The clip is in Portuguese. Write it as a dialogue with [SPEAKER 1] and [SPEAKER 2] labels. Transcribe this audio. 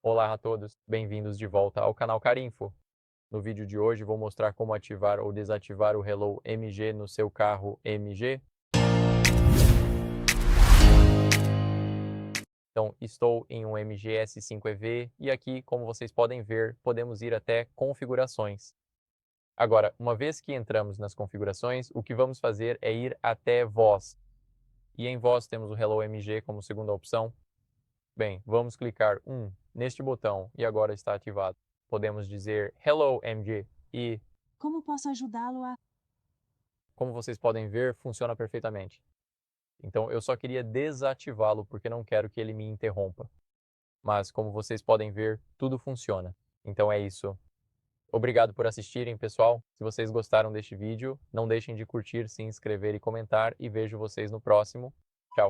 [SPEAKER 1] Olá a todos, bem-vindos de volta ao canal Carinfo. No vídeo de hoje vou mostrar como ativar ou desativar o Hello MG no seu carro MG. Então, estou em um MG S5 EV e aqui, como vocês podem ver, podemos ir até configurações. Agora, uma vez que entramos nas configurações, o que vamos fazer é ir até voz. E em voz temos o Hello MG como segunda opção. Bem, vamos clicar neste botão e agora está ativado. Podemos dizer Hello MG e,
[SPEAKER 2] Como posso ajudá-lo a...
[SPEAKER 1] como vocês podem ver, funciona perfeitamente. Então eu só queria desativá-lo porque não quero que ele me interrompa. Mas como vocês podem ver, tudo funciona. Então é isso. Obrigado por assistirem, pessoal. Se vocês gostaram deste vídeo, não deixem de curtir, se inscrever e comentar e vejo vocês no próximo. Tchau!